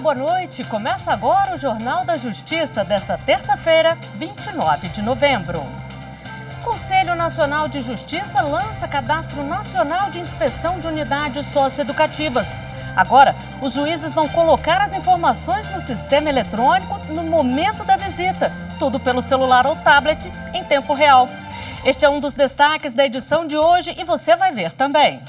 boa noite. Começa agora o Jornal da Justiça desta terça-feira, 29 de novembro. O Conselho Nacional de Justiça lança Cadastro Nacional de Inspeção de Unidades Socioeducativas. Agora, os juízes vão colocar as informações no sistema eletrônico no momento da visita, tudo pelo celular ou tablet em tempo real. Este é um dos destaques da edição de hoje e você vai ver também.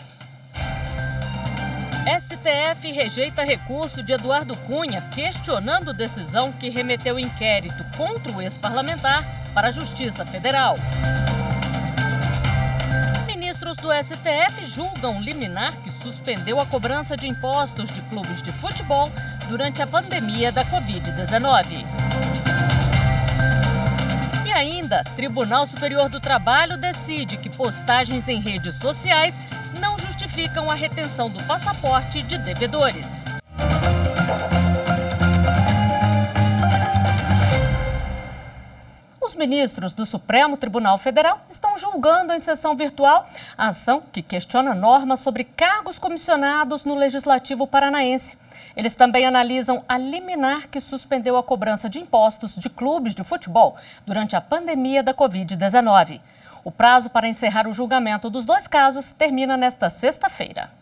STF rejeita recurso de Eduardo Cunha questionando decisão que remeteu inquérito contra o ex-parlamentar para a Justiça Federal. Ministros do STF julgam liminar que suspendeu a cobrança de impostos de clubes de futebol durante a pandemia da Covid-19. E ainda, Tribunal Superior do Trabalho decide que postagens em redes sociais não justificam a retenção do passaporte de devedores. Os ministros do Supremo Tribunal Federal estão julgando em sessão virtual a ação que questiona normas sobre cargos comissionados no Legislativo paranaense. Eles também analisam a liminar que suspendeu a cobrança de impostos de clubes de futebol durante a pandemia da Covid-19. O prazo para encerrar o julgamento dos dois casos termina nesta sexta-feira.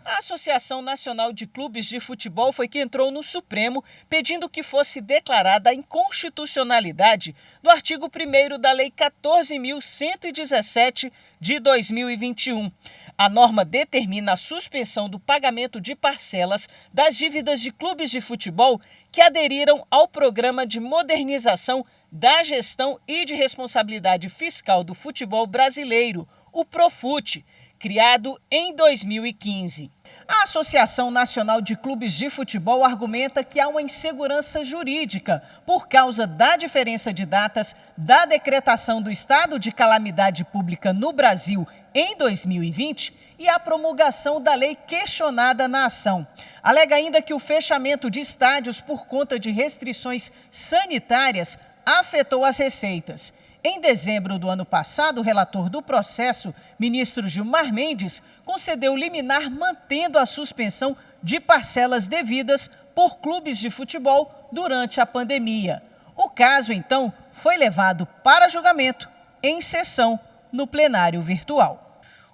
A Associação Nacional de Clubes de Futebol foi que entrou no Supremo pedindo que fosse declarada a inconstitucionalidade do artigo 1º da Lei 14.117 de 2021. A norma determina a suspensão do pagamento de parcelas das dívidas de clubes de futebol que aderiram ao Programa de Modernização da Gestão e de Responsabilidade Fiscal do Futebol Brasileiro, o Profut, criado em 2015. A Associação Nacional de Clubes de Futebol argumenta que há uma insegurança jurídica por causa da diferença de datas da decretação do estado de calamidade pública no Brasil em 2020 e a promulgação da lei questionada na ação. Alega ainda que o fechamento de estádios por conta de restrições sanitárias afetou as receitas. Em dezembro do ano passado, o relator do processo, ministro Gilmar Mendes, concedeu liminar mantendo a suspensão de parcelas devidas por clubes de futebol durante a pandemia. O caso, então, foi levado para julgamento em sessão no plenário virtual.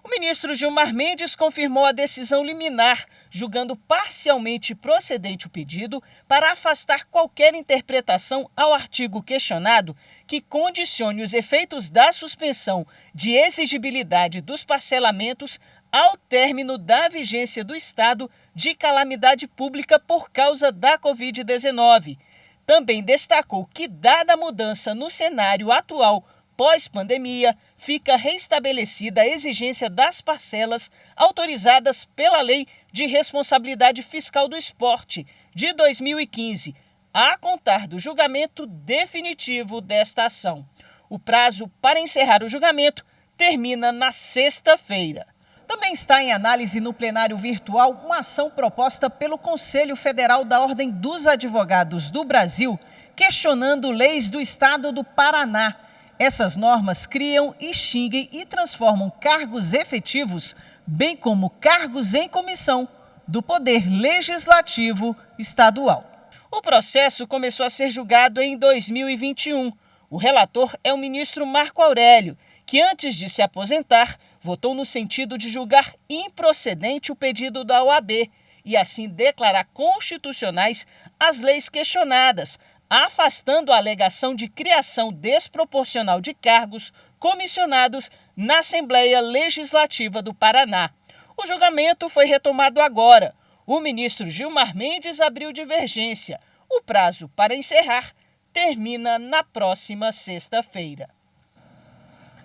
O ministro Gilmar Mendes confirmou a decisão liminar, julgando parcialmente procedente o pedido para afastar qualquer interpretação ao artigo questionado que condicione os efeitos da suspensão de exigibilidade dos parcelamentos ao término da vigência do estado de calamidade pública por causa da Covid-19. Também destacou que, dada a mudança no cenário atual pós-pandemia, fica restabelecida a exigência das parcelas autorizadas pela Lei de Responsabilidade Fiscal do Esporte, de 2015, a contar do julgamento definitivo desta ação. O prazo para encerrar o julgamento termina na sexta-feira. Também está em análise no plenário virtual uma ação proposta pelo Conselho Federal da Ordem dos Advogados do Brasil, questionando leis do estado do Paraná. Essas normas criam, extinguem e transformam cargos efetivos, bem como cargos em comissão, do Poder Legislativo Estadual. O processo começou a ser julgado em 2021. O relator é o ministro Marco Aurélio, que antes de se aposentar, votou no sentido de julgar improcedente o pedido da OAB e assim declarar constitucionais as leis questionadas, afastando a alegação de criação desproporcional de cargos comissionados na Assembleia Legislativa do Paraná. O julgamento foi retomado agora. O ministro Gilmar Mendes abriu divergência. O prazo para encerrar termina na próxima sexta-feira.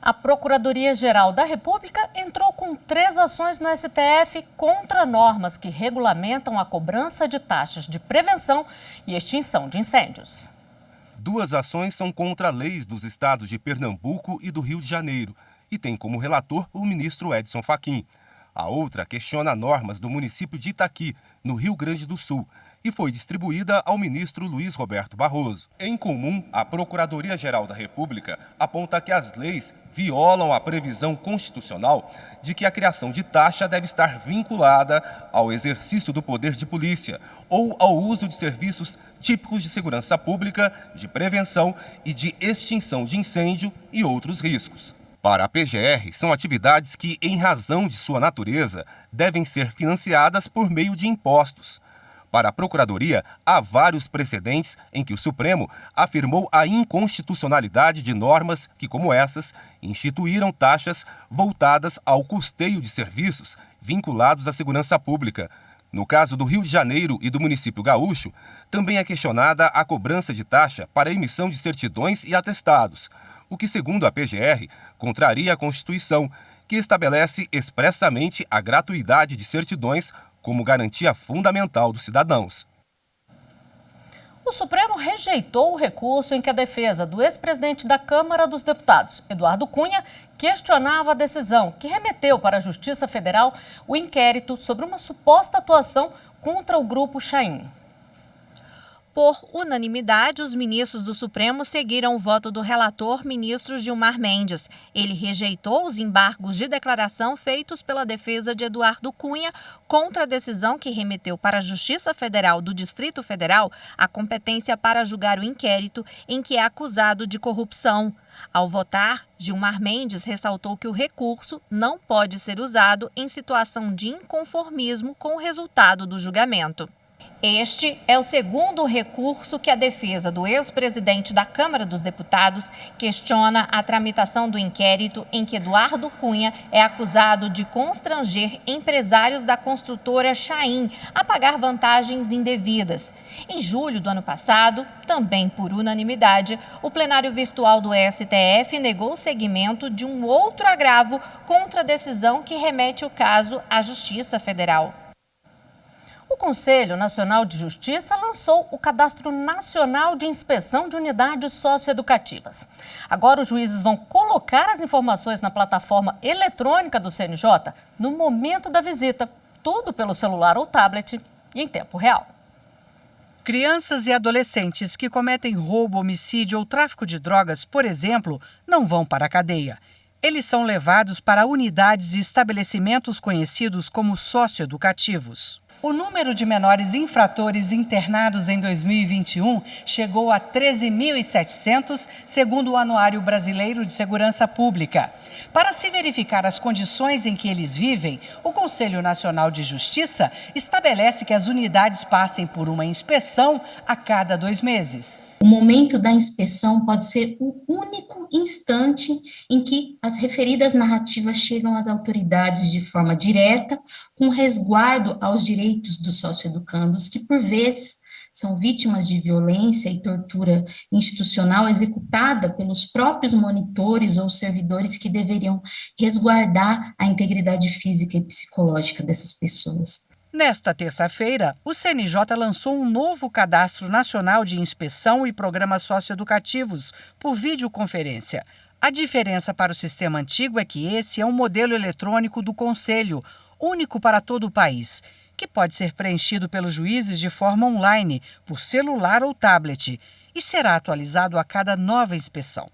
A Procuradoria-Geral da República entrou com 3 ações no STF contra normas que regulamentam a cobrança de taxas de prevenção e extinção de incêndios. 2 ações são contra leis dos estados de Pernambuco e do Rio de Janeiro e tem como relator o ministro Edson Fachin. A outra questiona normas do município de Itaqui, no Rio Grande do Sul, e foi distribuída ao ministro Luiz Roberto Barroso. Em comum, a Procuradoria-Geral da República aponta que as leis violam a previsão constitucional de que a criação de taxa deve estar vinculada ao exercício do poder de polícia ou ao uso de serviços típicos de segurança pública, de prevenção e de extinção de incêndio e outros riscos. Para a PGR, são atividades que, em razão de sua natureza, devem ser financiadas por meio de impostos. Para a Procuradoria, há vários precedentes em que o Supremo afirmou a inconstitucionalidade de normas que, como essas, instituíram taxas voltadas ao custeio de serviços vinculados à segurança pública. No caso do Rio de Janeiro e do município gaúcho, também é questionada a cobrança de taxa para a emissão de certidões e atestados, o que, segundo a PGR, contraria a Constituição, que estabelece expressamente a gratuidade de certidões como garantia fundamental dos cidadãos. O Supremo rejeitou o recurso em que a defesa do ex-presidente da Câmara dos Deputados, Eduardo Cunha, questionava a decisão que remeteu para a Justiça Federal o inquérito sobre uma suposta atuação contra o Grupo Chain. Por unanimidade, os ministros do Supremo seguiram o voto do relator, ministro Gilmar Mendes. Ele rejeitou os embargos de declaração feitos pela defesa de Eduardo Cunha contra a decisão que remeteu para a Justiça Federal do Distrito Federal a competência para julgar o inquérito em que é acusado de corrupção. Ao votar, Gilmar Mendes ressaltou que o recurso não pode ser usado em situação de inconformismo com o resultado do julgamento. Este é o segundo recurso que a defesa do ex-presidente da Câmara dos Deputados questiona a tramitação do inquérito em que Eduardo Cunha é acusado de constranger empresários da construtora Chain a pagar vantagens indevidas. Em julho do ano passado, também por unanimidade, o plenário virtual do STF negou o seguimento de um outro agravo contra a decisão que remete o caso à Justiça Federal. O Conselho Nacional de Justiça lançou o Cadastro Nacional de Inspeção de Unidades Socioeducativas. Agora os juízes vão colocar as informações na plataforma eletrônica do CNJ no momento da visita, tudo pelo celular ou tablet e em tempo real. Crianças e adolescentes que cometem roubo, homicídio ou tráfico de drogas, por exemplo, não vão para a cadeia. Eles são levados para unidades e estabelecimentos conhecidos como socioeducativos. O número de menores infratores internados em 2021 chegou a 13.700, segundo o Anuário Brasileiro de Segurança Pública. Para se verificar as condições em que eles vivem, o Conselho Nacional de Justiça estabelece que as unidades passem por uma inspeção a cada 2 meses. O momento da inspeção pode ser o único instante em que as referidas narrativas chegam às autoridades de forma direta, com resguardo aos direitos dos socioeducandos, que por vezes são vítimas de violência e tortura institucional executada pelos próprios monitores ou servidores que deveriam resguardar a integridade física e psicológica dessas pessoas. Nesta terça-feira, o CNJ lançou um novo Cadastro Nacional de Inspeção e Programas Socioeducativos por videoconferência. A diferença para o sistema antigo é que esse é um modelo eletrônico do Conselho, único para todo o país, que pode ser preenchido pelos juízes de forma online, por celular ou tablet, e será atualizado a cada nova inspeção.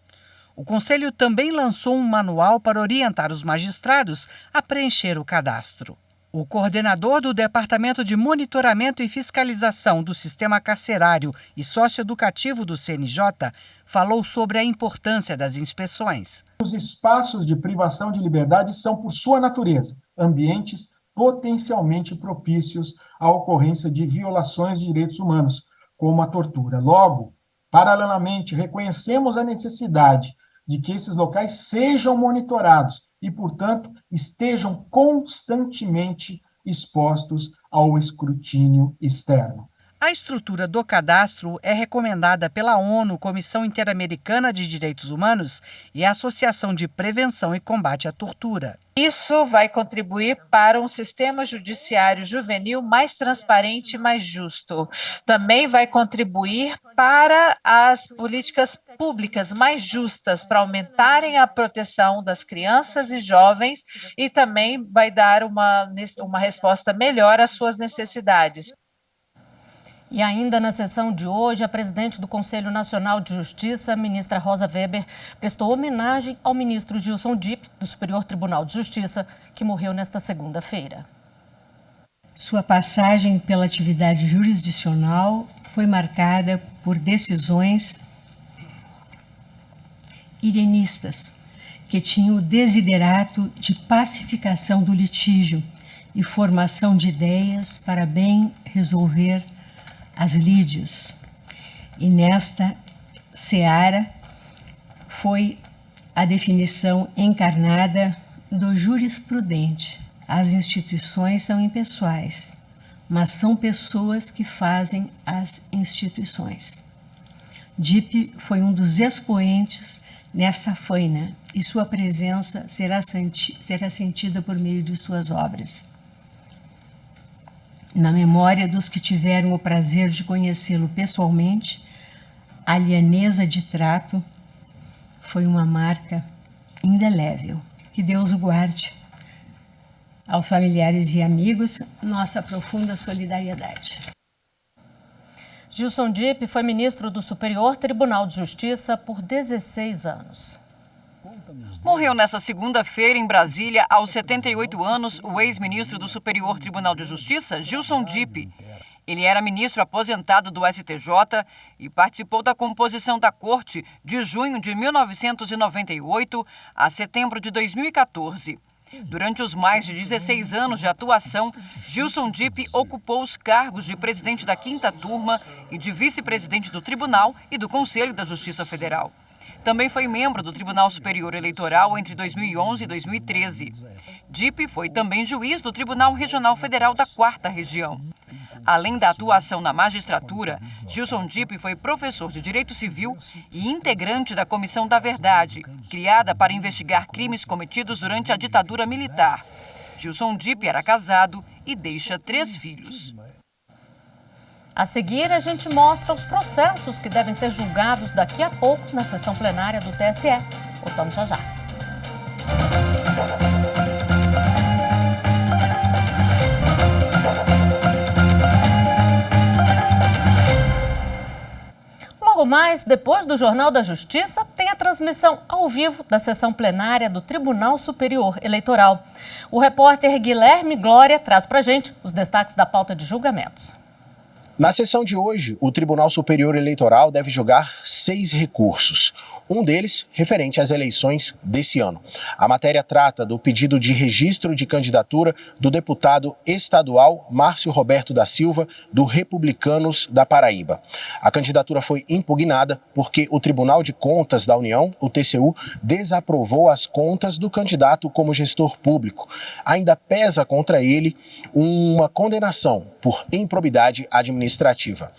O Conselho também lançou um manual para orientar os magistrados a preencher o cadastro. O coordenador do Departamento de Monitoramento e Fiscalização do Sistema Carcerário e Socioeducativo do CNJ falou sobre a importância das inspeções. Os espaços de privação de liberdade são, por sua natureza, ambientes potencialmente propícios à ocorrência de violações de direitos humanos, como a tortura. Logo, paralelamente, reconhecemos a necessidade de que esses locais sejam monitorados e, portanto, estejam constantemente expostos ao escrutínio externo. A estrutura do cadastro é recomendada pela ONU, Comissão Interamericana de Direitos Humanos e a Associação de Prevenção e Combate à Tortura. Isso vai contribuir para um sistema judiciário juvenil mais transparente e mais justo. Também vai contribuir para as políticas públicas mais justas, para aumentarem a proteção das crianças e jovens e também vai dar uma resposta melhor às suas necessidades. E ainda na sessão de hoje, a presidente do Conselho Nacional de Justiça, ministra Rosa Weber, prestou homenagem ao ministro Gilson Dipp, do Superior Tribunal de Justiça, que morreu nesta segunda-feira. Sua passagem pela atividade jurisdicional foi marcada por decisões irenistas, que tinham o desiderato de pacificação do litígio e formação de ideias para bem resolver as lides. E nesta seara foi a definição encarnada do jurisprudente. As instituições são impessoais, mas são pessoas que fazem as instituições. Dipp foi um dos expoentes nessa faina e sua presença será sentida por meio de suas obras. Na memória dos que tiveram o prazer de conhecê-lo pessoalmente, a lhaneza de trato foi uma marca indelével. Que Deus o guarde. Aos familiares e amigos, nossa profunda solidariedade. Gilson Dipp foi ministro do Superior Tribunal de Justiça por 16 anos. Morreu nesta segunda-feira em Brasília, aos 78 anos, o ex-ministro do Superior Tribunal de Justiça, Gilson Dipp. Ele era ministro aposentado do STJ e participou da composição da Corte de junho de 1998 a setembro de 2014. Durante os mais de 16 anos de atuação, Gilson Dipp ocupou os cargos de presidente da 5ª Turma e de vice-presidente do Tribunal e do Conselho da Justiça Federal. Também foi membro do Tribunal Superior Eleitoral entre 2011 e 2013. Dipp foi também juiz do Tribunal Regional Federal da 4ª Região. Além da atuação na magistratura, Gilson Dipp foi professor de Direito Civil e integrante da Comissão da Verdade, criada para investigar crimes cometidos durante a ditadura militar. Gilson Dipp era casado e deixa 3 filhos. A seguir, a gente mostra os processos que devem ser julgados daqui a pouco na sessão plenária do TSE. Voltamos já já. Logo mais, depois do Jornal da Justiça, tem a transmissão ao vivo da sessão plenária do Tribunal Superior Eleitoral. O repórter Guilherme Glória traz pra gente os destaques da pauta de julgamentos. Na sessão de hoje, o Tribunal Superior Eleitoral deve julgar 6 recursos. Um deles referente às eleições desse ano. A matéria trata do pedido de registro de candidatura do deputado estadual Márcio Roberto da Silva, do Republicanos da Paraíba. A candidatura foi impugnada porque o Tribunal de Contas da União, o TCU, desaprovou as contas do candidato como gestor público. Ainda pesa contra ele uma condenação por improbidade administrativa.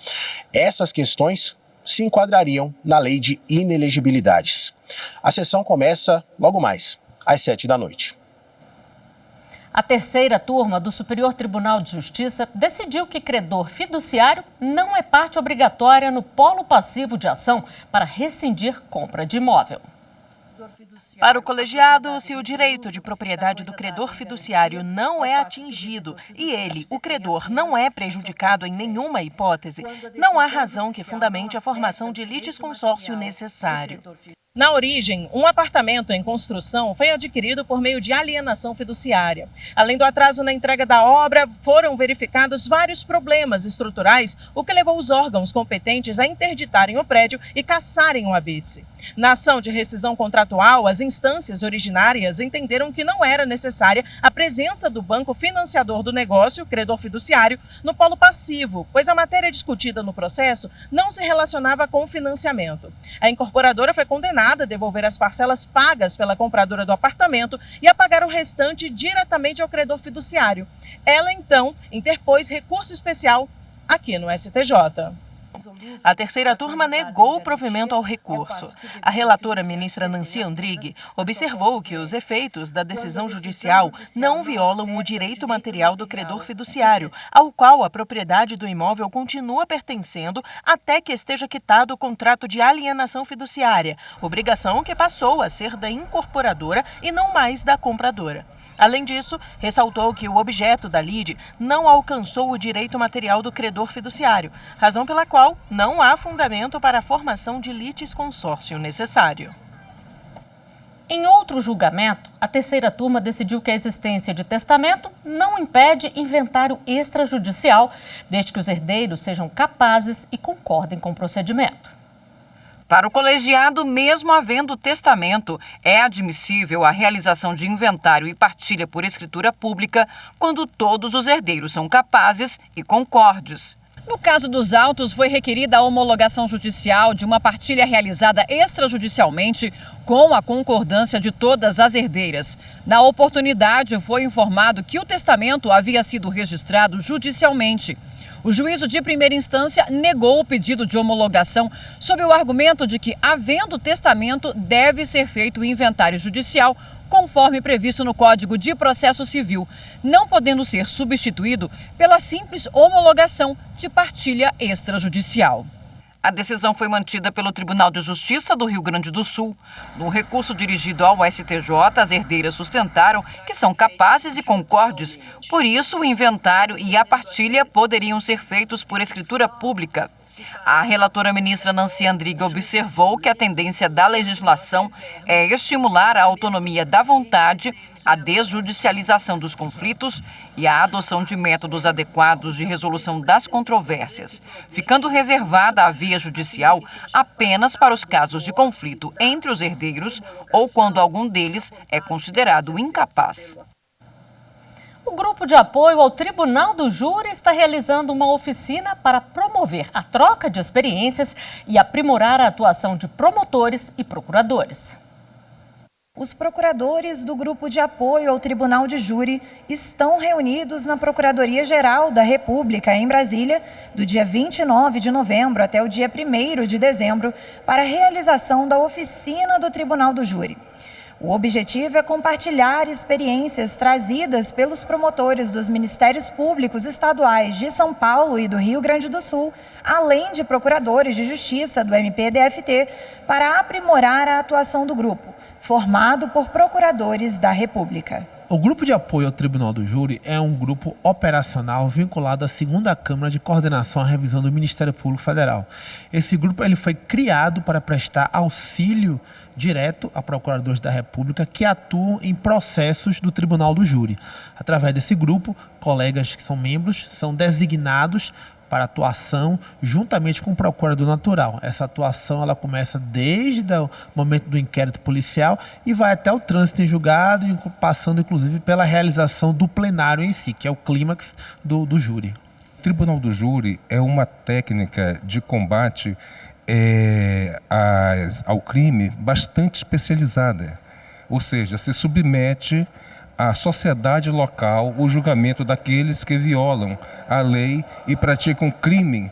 Essas questões se enquadrariam na lei de inelegibilidades. A sessão começa logo mais, às 7 da noite. A 3ª turma do Superior Tribunal de Justiça decidiu que credor fiduciário não é parte obrigatória no polo passivo de ação para rescindir compra de imóvel. Para o colegiado, se o direito de propriedade do credor fiduciário não é atingido e ele, o credor, não é prejudicado em nenhuma hipótese, não há razão que fundamente a formação de litisconsórcio necessário. Na origem, um apartamento em construção foi adquirido por meio de alienação fiduciária. Além do atraso na entrega da obra, foram verificados vários problemas estruturais, o que levou os órgãos competentes a interditarem o prédio e cassarem o habite. Na ação de rescisão contratual, as instâncias originárias entenderam que não era necessária a presença do banco financiador do negócio, credor fiduciário, no polo passivo, pois a matéria discutida no processo não se relacionava com o financiamento. A incorporadora foi condenada a devolver as parcelas pagas pela compradora do apartamento e a pagar o restante diretamente ao credor fiduciário. Ela, então, interpôs recurso especial aqui no STJ. A terceira turma negou o provimento ao recurso. A relatora, ministra Nancy Andrighi, observou que os efeitos da decisão judicial não violam o direito material do credor fiduciário, ao qual a propriedade do imóvel continua pertencendo até que esteja quitado o contrato de alienação fiduciária, obrigação que passou a ser da incorporadora e não mais da compradora. Além disso, ressaltou que o objeto da lide não alcançou o direito material do credor fiduciário, razão pela qual não há fundamento para a formação de litisconsórcio necessário. Em outro julgamento, a terceira turma decidiu que a existência de testamento não impede inventário extrajudicial, desde que os herdeiros sejam capazes e concordem com o procedimento. Para o colegiado, mesmo havendo testamento, é admissível a realização de inventário e partilha por escritura pública quando todos os herdeiros são capazes e concordes. No caso dos autos, foi requerida a homologação judicial de uma partilha realizada extrajudicialmente com a concordância de todas as herdeiras. Na oportunidade, foi informado que o testamento havia sido registrado judicialmente. O juízo de primeira instância negou o pedido de homologação sob o argumento de que, havendo testamento, deve ser feito o inventário judicial, conforme previsto no Código de Processo Civil, não podendo ser substituído pela simples homologação de partilha extrajudicial. A decisão foi mantida pelo Tribunal de Justiça do Rio Grande do Sul. No recurso dirigido ao STJ, as herdeiras sustentaram que são capazes e concordes. Por isso, o inventário e a partilha poderiam ser feitos por escritura pública. A relatora ministra Nancy Andrighi observou que a tendência da legislação é estimular a autonomia da vontade, a desjudicialização dos conflitos e a adoção de métodos adequados de resolução das controvérsias, ficando reservada a via judicial apenas para os casos de conflito entre os herdeiros ou quando algum deles é considerado incapaz. O grupo de apoio ao Tribunal do Júri está realizando uma oficina para promover a troca de experiências e aprimorar a atuação de promotores e procuradores. Os procuradores do Grupo de Apoio ao Tribunal de Júri estão reunidos na Procuradoria-Geral da República, em Brasília, do dia 29 de novembro até o dia 1º de dezembro, para a realização da oficina do Tribunal do Júri. O objetivo é compartilhar experiências trazidas pelos promotores dos Ministérios Públicos Estaduais de São Paulo e do Rio Grande do Sul, além de procuradores de Justiça do MPDFT, para aprimorar a atuação do grupo, formado por procuradores da República. O Grupo de Apoio ao Tribunal do Júri é um grupo operacional vinculado à 2ª Câmara de Coordenação à Revisão do Ministério Público Federal. Esse grupo foi criado para prestar auxílio direto a procuradores da República que atuam em processos do Tribunal do Júri. Através desse grupo, colegas que são membros são designados para atuação juntamente com o procurador natural. Essa atuação ela começa desde o momento do inquérito policial e vai até o trânsito em julgado, passando inclusive pela realização do plenário em si, que é o clímax do júri. O Tribunal do Júri é uma técnica de combate ao crime bastante especializada, ou seja, se submete à sociedade local o julgamento daqueles que violam a lei e praticam crime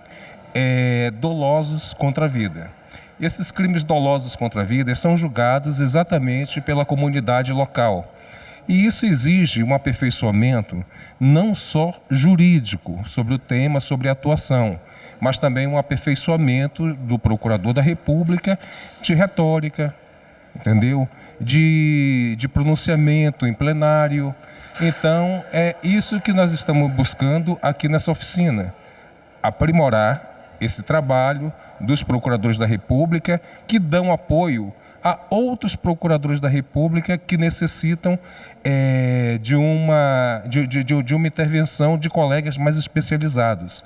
dolosos contra a vida. Esses crimes dolosos contra a vida são julgados exatamente pela comunidade local. E isso exige um aperfeiçoamento não só jurídico sobre o tema, sobre a atuação, mas também um aperfeiçoamento do procurador da República de retórica, entendeu? De pronunciamento em plenário. Então, é isso que nós estamos buscando aqui nessa oficina, aprimorar esse trabalho dos procuradores da República que dão apoio a outros procuradores da República que necessitam de uma intervenção de colegas mais especializados.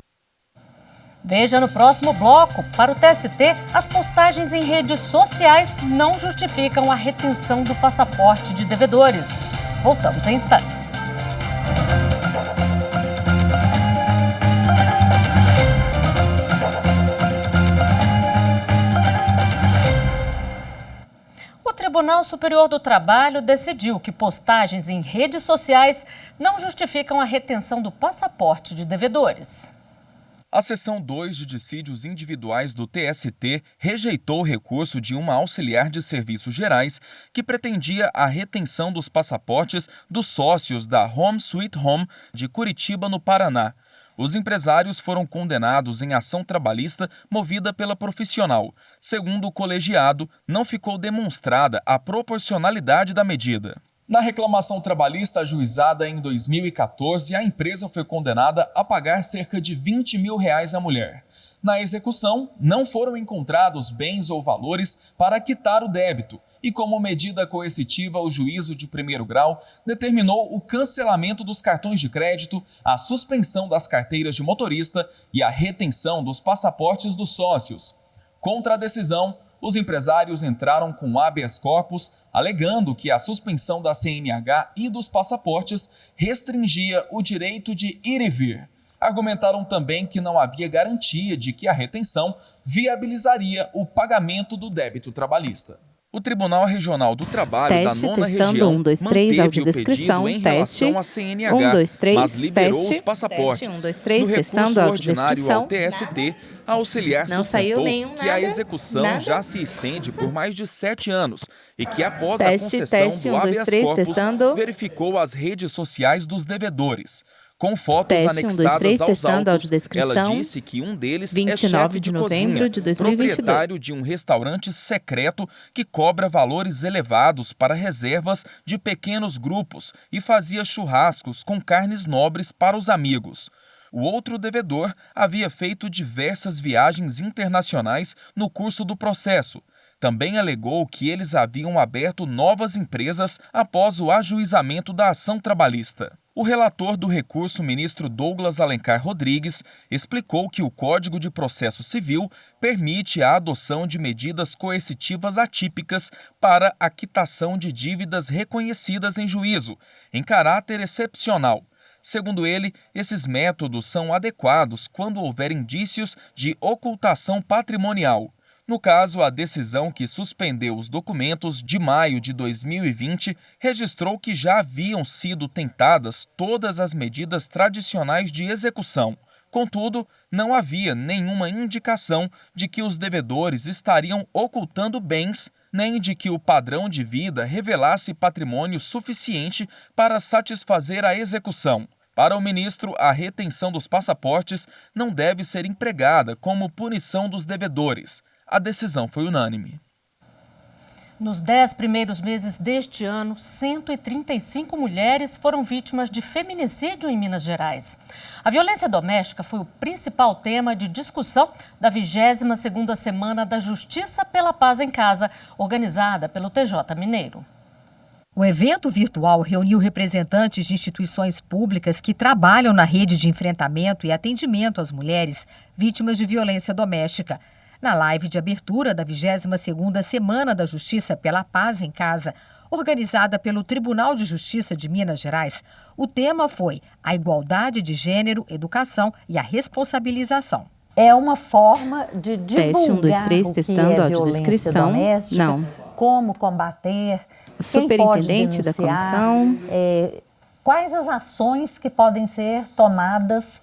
Veja no próximo bloco. Para o TST, as postagens em redes sociais não justificam a retenção do passaporte de devedores. Voltamos em instantes. O Tribunal Superior do Trabalho decidiu que postagens em redes sociais não justificam a retenção do passaporte de devedores. A seção 2 de dissídios individuais do TST rejeitou o recurso de uma auxiliar de serviços gerais que pretendia a retenção dos passaportes dos sócios da Home Sweet Home de Curitiba, no Paraná. Os empresários foram condenados em ação trabalhista movida pela profissional. Segundo o colegiado, não ficou demonstrada a proporcionalidade da medida. Na reclamação trabalhista ajuizada em 2014, a empresa foi condenada a pagar cerca de R$20 mil à mulher. Na execução, não foram encontrados bens ou valores para quitar o débito e, como medida coercitiva, o juízo de primeiro grau determinou o cancelamento dos cartões de crédito, a suspensão das carteiras de motorista e a retenção dos passaportes dos sócios. Contra a decisão, os empresários entraram com habeas corpus, alegando que a suspensão da CNH e dos passaportes restringia o direito de ir e vir. Argumentaram também que não havia garantia de que a retenção viabilizaria o pagamento do débito trabalhista. O Tribunal Regional do Trabalho teste, da 9ª testando, Região 1, 2, 3, manteve audiodescrição, o pedido em teste, relação à CNH, 1, 2, 3, mas liberou teste, os passaportes. teste, 1, 2, 3, no testando, recurso ordinário ao audiodescrição. TST, a auxiliar Não saiu sustentou nenhum que a nada, execução nada. já se estende por mais de 7 anos e que após Teste, a concessão teste, do 1, 2, habeas 3, corpus, testando. verificou as redes sociais dos devedores. Com fotos Teste, 1, 2, 3, anexadas aos testando, autos, audiodescrição. ela disse que um deles é 29 chefe de de novembro cozinha, de 2022. proprietário de um restaurante secreto que cobra valores elevados para reservas de pequenos grupos e fazia churrascos com carnes nobres para os amigos. O outro devedor havia feito diversas viagens internacionais no curso do processo. Também alegou que eles haviam aberto novas empresas após o ajuizamento da ação trabalhista. O relator do recurso, ministro Douglas Alencar Rodrigues, explicou que o Código de Processo Civil permite a adoção de medidas coercitivas atípicas para a quitação de dívidas reconhecidas em juízo, em caráter excepcional. Segundo ele, esses métodos são adequados quando houver indícios de ocultação patrimonial. No caso, a decisão que suspendeu os documentos de maio de 2020 registrou que já haviam sido tentadas todas as medidas tradicionais de execução. Contudo, não havia nenhuma indicação de que os devedores estariam ocultando bens, nem de que o padrão de vida revelasse patrimônio suficiente para satisfazer a execução. Para o ministro, a retenção dos passaportes não deve ser empregada como punição dos devedores. A decisão foi unânime. Nos 10 primeiros meses deste ano, 135 mulheres foram vítimas de feminicídio em Minas Gerais. A violência doméstica foi o principal tema de discussão da 22ª Semana da Justiça pela Paz em Casa, organizada pelo TJ Mineiro. O evento virtual reuniu representantes de instituições públicas que trabalham na rede de enfrentamento e atendimento às mulheres vítimas de violência doméstica. Na live de abertura da 22ª Semana da Justiça pela Paz em Casa, organizada pelo Tribunal de Justiça de Minas Gerais, o tema foi a igualdade de gênero, educação e a responsabilização. É uma forma de divulgar Teste 1, 2, 3, o testando, que é audiodescrição. doméstica, Não. como combater, Superintendente da comissão. Quais as ações que podem ser tomadas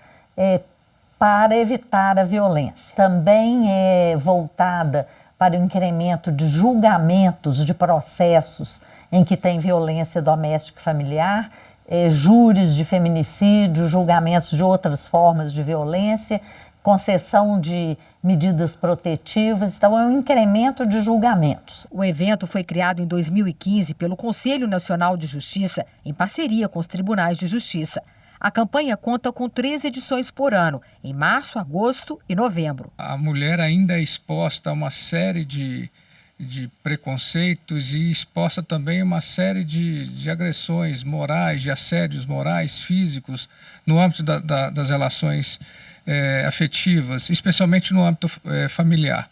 para evitar a violência. Também é voltada para o incremento de julgamentos de processos em que tem violência doméstica e familiar, júris de feminicídio, julgamentos de outras formas de violência, concessão de medidas protetivas, então é um incremento de julgamentos. O evento foi criado em 2015 pelo Conselho Nacional de Justiça, em parceria com os tribunais de justiça. A campanha conta com 3 edições por ano, em março, agosto e novembro. A mulher ainda é exposta a uma série de preconceitos e exposta também a uma série de agressões morais, de assédios morais, físicos, no âmbito das relações afetivas, especialmente no âmbito familiar.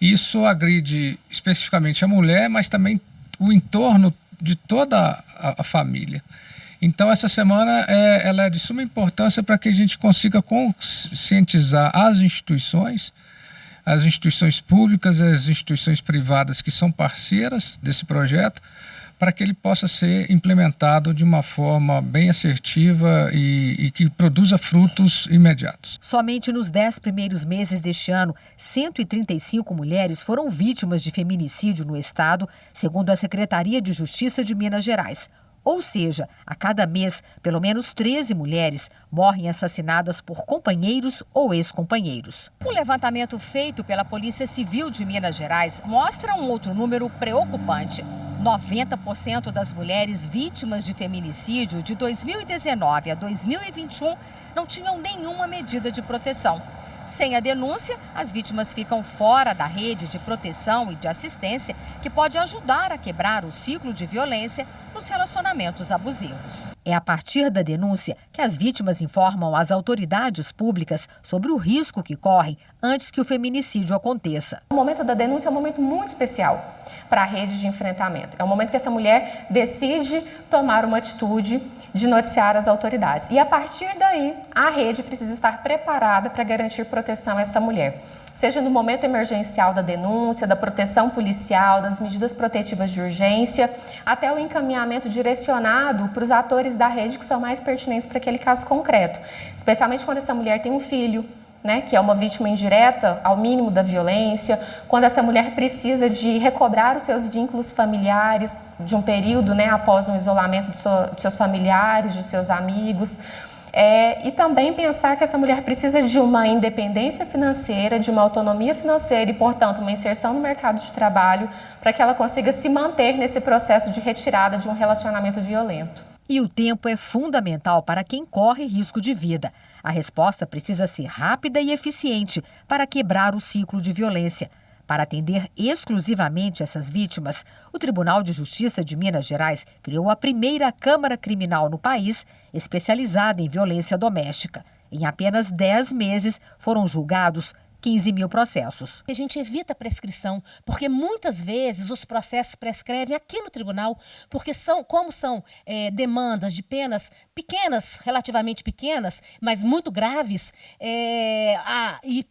Isso agride especificamente a mulher, mas também o entorno de toda a família. Então, essa semana ela é de suma importância para que a gente consiga conscientizar as instituições públicas, as instituições privadas que são parceiras desse projeto, para que ele possa ser implementado de uma forma bem assertiva e que produza frutos imediatos. Somente nos 10 primeiros meses deste ano, 135 mulheres foram vítimas de feminicídio no estado, segundo a Secretaria de Justiça de Minas Gerais. Ou seja, a cada mês, pelo menos 13 mulheres morrem assassinadas por companheiros ou ex-companheiros. Um levantamento feito pela Polícia Civil de Minas Gerais mostra um outro número preocupante. 90% das mulheres vítimas de feminicídio de 2019 a 2021 não tinham nenhuma medida de proteção. Sem a denúncia, as vítimas ficam fora da rede de proteção e de assistência que pode ajudar a quebrar o ciclo de violência nos relacionamentos abusivos. É a partir da denúncia que as vítimas informam às autoridades públicas sobre o risco que correm antes que o feminicídio aconteça. O momento da denúncia é um momento muito especial para a rede de enfrentamento. É o momento que essa mulher decide tomar uma atitude de noticiar as autoridades. E a partir daí, a rede precisa estar preparada para garantir proteção a essa mulher. Seja no momento emergencial da denúncia, da proteção policial, das medidas protetivas de urgência, até o encaminhamento direcionado para os atores da rede que são mais pertinentes para aquele caso concreto. Especialmente quando essa mulher tem um filho, que é uma vítima indireta ao mínimo da violência, quando essa mulher precisa de recobrar os seus vínculos familiares de um período após um isolamento de seus familiares, de seus amigos. E também pensar que essa mulher precisa de uma independência financeira, de uma autonomia financeira e, portanto, uma inserção no mercado de trabalho para que ela consiga se manter nesse processo de retirada de um relacionamento violento. E o tempo é fundamental para quem corre risco de vida. A resposta precisa ser rápida e eficiente para quebrar o ciclo de violência. Para atender exclusivamente essas vítimas, o Tribunal de Justiça de Minas Gerais criou a primeira Câmara Criminal no país especializada em violência doméstica. Em apenas 10 meses, foram julgados 15 mil processos. A gente evita a prescrição, porque muitas vezes os processos prescrevem aqui no tribunal, porque são demandas de penas pequenas, relativamente pequenas, mas muito graves, e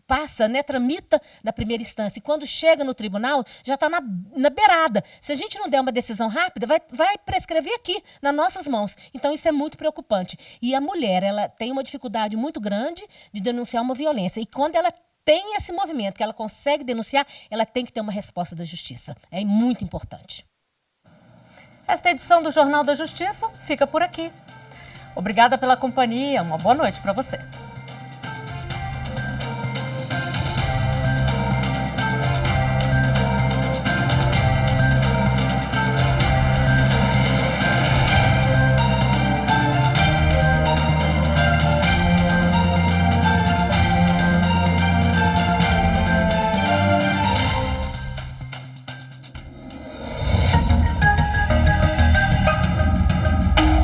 passa, tramita na primeira instância. E quando chega no tribunal, já está na beirada. Se a gente não der uma decisão rápida, vai prescrever aqui, nas nossas mãos. Então, isso é muito preocupante. E a mulher, ela tem uma dificuldade muito grande de denunciar uma violência. E quando ela tem esse movimento, que ela consegue denunciar, ela tem que ter uma resposta da justiça. É muito importante. Esta edição do Jornal da Justiça fica por aqui. Obrigada pela companhia. Uma boa noite para você.